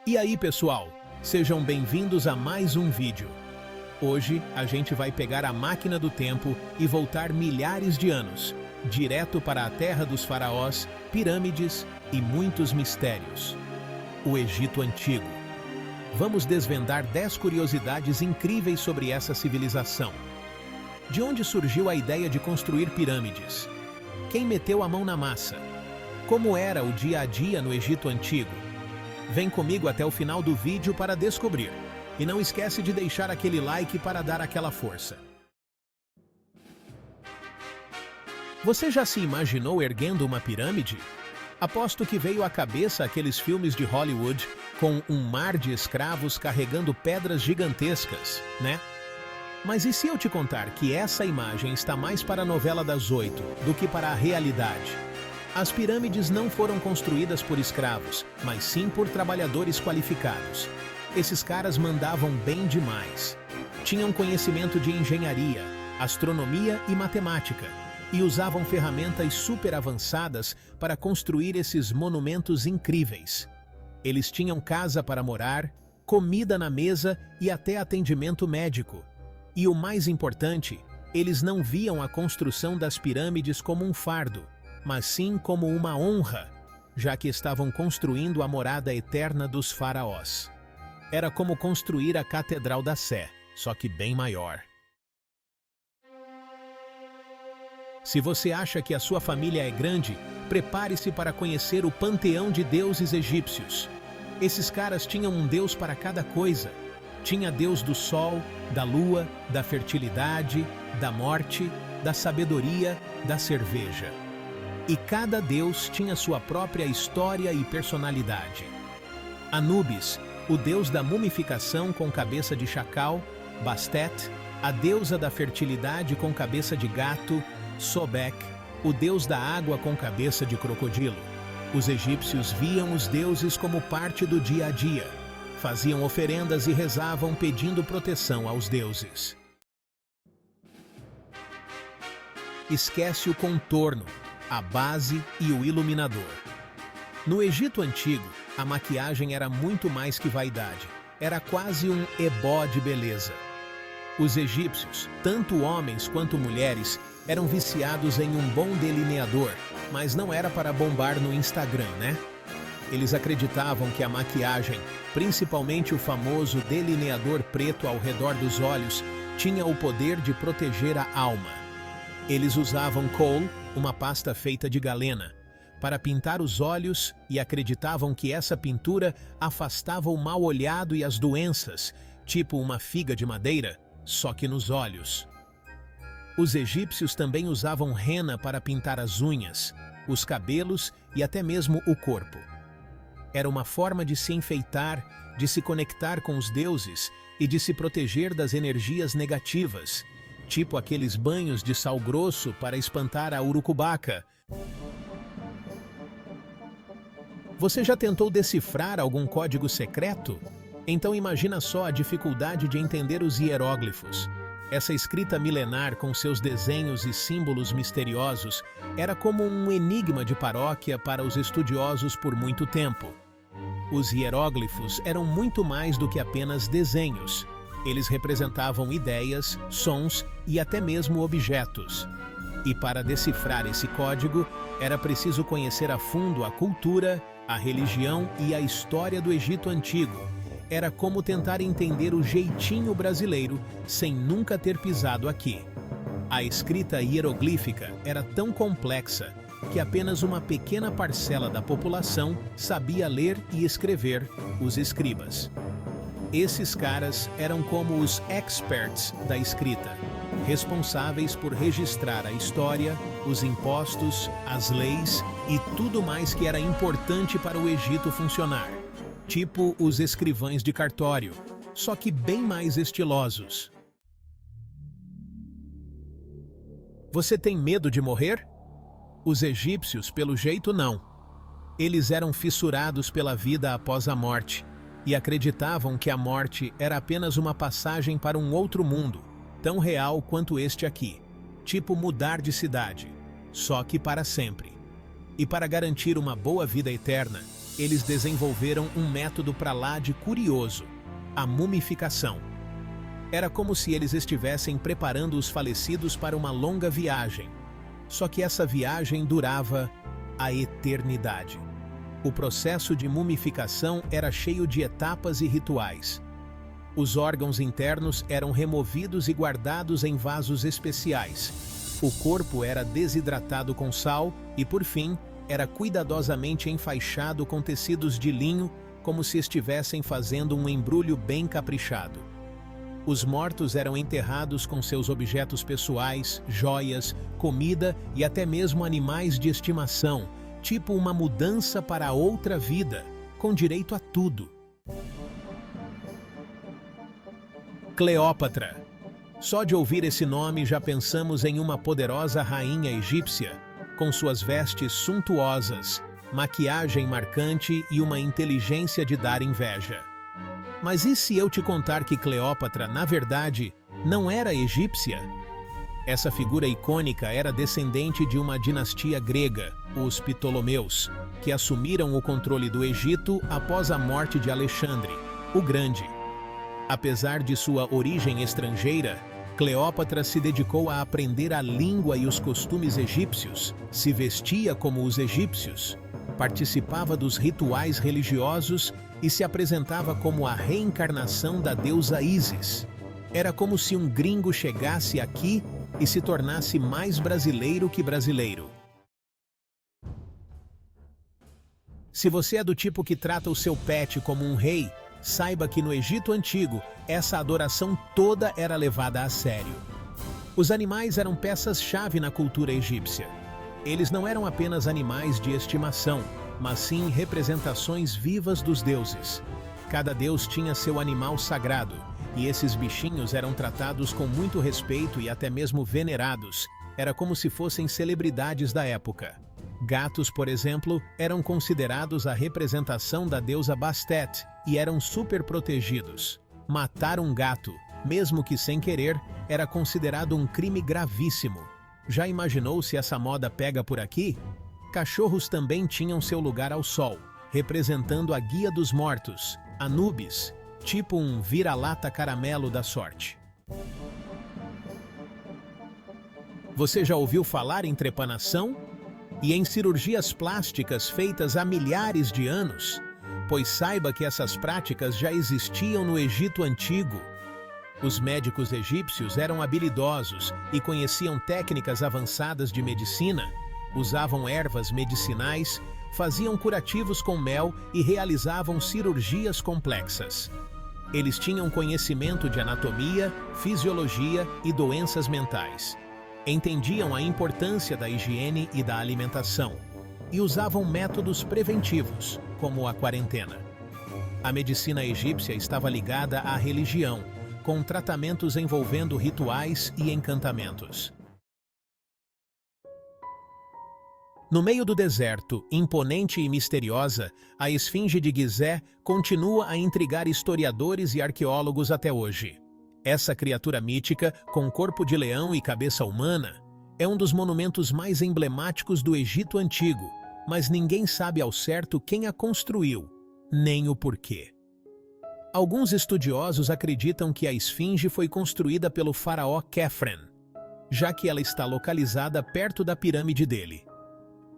E aí, pessoal, sejam bem-vindos a mais um vídeo. Hoje a gente vai pegar a máquina do tempo e voltar milhares de anos, direto para a terra dos faraós, pirâmides e muitos mistérios. O Egito Antigo. Vamos desvendar 10 curiosidades incríveis sobre essa civilização. De onde surgiu a ideia de construir pirâmides? Quem meteu a mão na massa? Como era o dia a dia no Egito Antigo? Vem comigo até o final do vídeo para descobrir. E não esquece de deixar aquele like para dar aquela força. Você já se imaginou erguendo uma pirâmide? Aposto que veio à cabeça aqueles filmes de Hollywood com um mar de escravos carregando pedras gigantescas, né? Mas e se eu te contar que essa imagem está mais para a novela das 8 do que para a realidade? As pirâmides não foram construídas por escravos, mas sim por trabalhadores qualificados. Esses caras mandavam bem demais. Tinham conhecimento de engenharia, astronomia e matemática, e usavam ferramentas super avançadas para construir esses monumentos incríveis. Eles tinham casa para morar, comida na mesa e até atendimento médico. E o mais importante, eles não viam a construção das pirâmides como um fardo, mas sim como uma honra, já que estavam construindo a morada eterna dos faraós. Era como construir a Catedral da Sé, só que bem maior. Se você acha que a sua família é grande, prepare-se para conhecer o panteão de deuses egípcios. Esses caras tinham um deus para cada coisa. Tinha deus do sol, da lua, da fertilidade, da morte, da sabedoria, da cerveja. E cada deus tinha sua própria história e personalidade. Anubis, o deus da mumificação com cabeça de chacal; Bastet, a deusa da fertilidade com cabeça de gato; Sobek, o deus da água com cabeça de crocodilo. Os egípcios viam os deuses como parte do dia a dia. Faziam oferendas e rezavam pedindo proteção aos deuses. Esquece o contorno, a base e o iluminador. No Egito Antigo, a maquiagem era muito mais que vaidade. Era quase um ebó de beleza. Os egípcios, tanto homens quanto mulheres, eram viciados em um bom delineador, mas não era para bombar no Instagram, né? Eles acreditavam que a maquiagem, principalmente o famoso delineador preto ao redor dos olhos, tinha o poder de proteger a alma. Eles usavam kohl, uma pasta feita de galena, para pintar os olhos e acreditavam que essa pintura afastava o mal-olhado e as doenças, tipo uma figa de madeira, só que nos olhos. Os egípcios também usavam rena para pintar as unhas, os cabelos e até mesmo o corpo. Era uma forma de se enfeitar, de se conectar com os deuses e de se proteger das energias negativas, tipo aqueles banhos de sal grosso para espantar a urucubaca. Você já tentou decifrar algum código secreto? Então imagina só a dificuldade de entender os hieróglifos. Essa escrita milenar com seus desenhos e símbolos misteriosos era como um enigma de paróquia para os estudiosos por muito tempo. Os hieróglifos eram muito mais do que apenas desenhos. Eles representavam ideias, sons e até mesmo objetos. E para decifrar esse código, era preciso conhecer a fundo a cultura, a religião e a história do Egito Antigo. Era como tentar entender o jeitinho brasileiro sem nunca ter pisado aqui. A escrita hieroglífica era tão complexa que apenas uma pequena parcela da população sabia ler e escrever, os escribas. Esses caras eram como os experts da escrita, responsáveis por registrar a história, os impostos, as leis e tudo mais que era importante para o Egito funcionar. Tipo os escrivães de cartório, só que bem mais estilosos. Você tem medo de morrer? Os egípcios, pelo jeito, não. Eles eram fissurados pela vida após a morte e acreditavam que a morte era apenas uma passagem para um outro mundo, tão real quanto este aqui, tipo mudar de cidade, só que para sempre. E para garantir uma boa vida eterna, eles desenvolveram um método para lá de curioso: a mumificação. Era como se eles estivessem preparando os falecidos para uma longa viagem. Só que essa viagem durava a eternidade. O processo de mumificação era cheio de etapas e rituais. Os órgãos internos eram removidos e guardados em vasos especiais. O corpo era desidratado com sal e, por fim, era cuidadosamente enfaixado com tecidos de linho, como se estivessem fazendo um embrulho bem caprichado. Os mortos eram enterrados com seus objetos pessoais, joias, comida e até mesmo animais de estimação, tipo uma mudança para outra vida, com direito a tudo. Cleópatra. Só de ouvir esse nome já pensamos em uma poderosa rainha egípcia, com suas vestes suntuosas, maquiagem marcante e uma inteligência de dar inveja. Mas e se eu te contar que Cleópatra, na verdade, não era egípcia? Essa figura icônica era descendente de uma dinastia grega, os Ptolomeus, que assumiram o controle do Egito após a morte de Alexandre, o Grande. Apesar de sua origem estrangeira, Cleópatra se dedicou a aprender a língua e os costumes egípcios, se vestia como os egípcios, participava dos rituais religiosos e se apresentava como a reencarnação da deusa Ísis. Era como se um gringo chegasse aqui e se tornasse mais brasileiro que brasileiro. Se você é do tipo que trata o seu pet como um rei, saiba que no Egito Antigo, essa adoração toda era levada a sério. Os animais eram peças-chave na cultura egípcia. Eles não eram apenas animais de estimação, mas sim representações vivas dos deuses. Cada deus tinha seu animal sagrado, e esses bichinhos eram tratados com muito respeito e até mesmo venerados. Era como se fossem celebridades da época. Gatos, por exemplo, eram considerados a representação da deusa Bastet e eram super protegidos. Matar um gato, mesmo que sem querer, era considerado um crime gravíssimo. Já imaginou se essa moda pega por aqui? Cachorros também tinham seu lugar ao sol, representando a guia dos mortos, Anubis, tipo um vira-lata caramelo da sorte. Você já ouviu falar em trepanação? E em cirurgias plásticas feitas há milhares de anos? Pois saiba que essas práticas já existiam no Egito Antigo. Os médicos egípcios eram habilidosos e conheciam técnicas avançadas de medicina, usavam ervas medicinais, faziam curativos com mel e realizavam cirurgias complexas. Eles tinham conhecimento de anatomia, fisiologia e doenças mentais. Entendiam a importância da higiene e da alimentação e usavam métodos preventivos, como a quarentena. A medicina egípcia estava ligada à religião, com tratamentos envolvendo rituais e encantamentos. No meio do deserto, imponente e misteriosa, a esfinge de Gizé continua a intrigar historiadores e arqueólogos até hoje. Essa criatura mítica, com corpo de leão e cabeça humana, é um dos monumentos mais emblemáticos do Egito Antigo, mas ninguém sabe ao certo quem a construiu, nem o porquê. Alguns estudiosos acreditam que a esfinge foi construída pelo faraó Khefren, já que ela está localizada perto da pirâmide dele.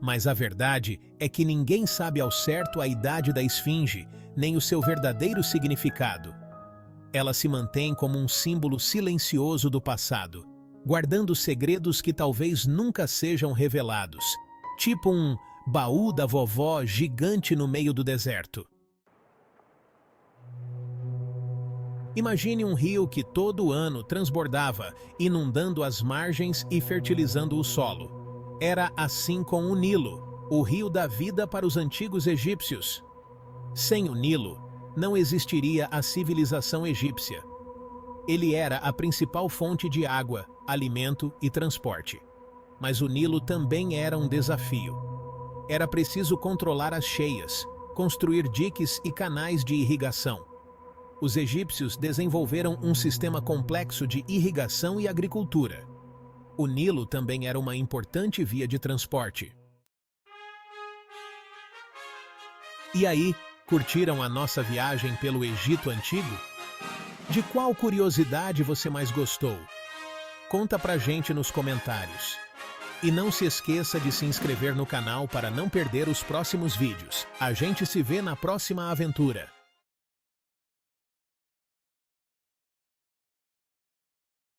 Mas a verdade é que ninguém sabe ao certo a idade da esfinge, nem o seu verdadeiro significado. Ela se mantém como um símbolo silencioso do passado, guardando segredos que talvez nunca sejam revelados, tipo um baú da vovó gigante no meio do deserto. Imagine um rio que todo ano transbordava, inundando as margens e fertilizando o solo. Era assim com o Nilo, o rio da vida para os antigos egípcios. Sem o Nilo, não existiria a civilização egípcia. Ele era a principal fonte de água, alimento e transporte. Mas o Nilo também era um desafio. Era preciso controlar as cheias, construir diques e canais de irrigação. Os egípcios desenvolveram um sistema complexo de irrigação e agricultura. O Nilo também era uma importante via de transporte. E aí, curtiram a nossa viagem pelo Egito Antigo? De qual curiosidade você mais gostou? Conta pra gente nos comentários. E não se esqueça de se inscrever no canal para não perder os próximos vídeos. A gente se vê na próxima aventura.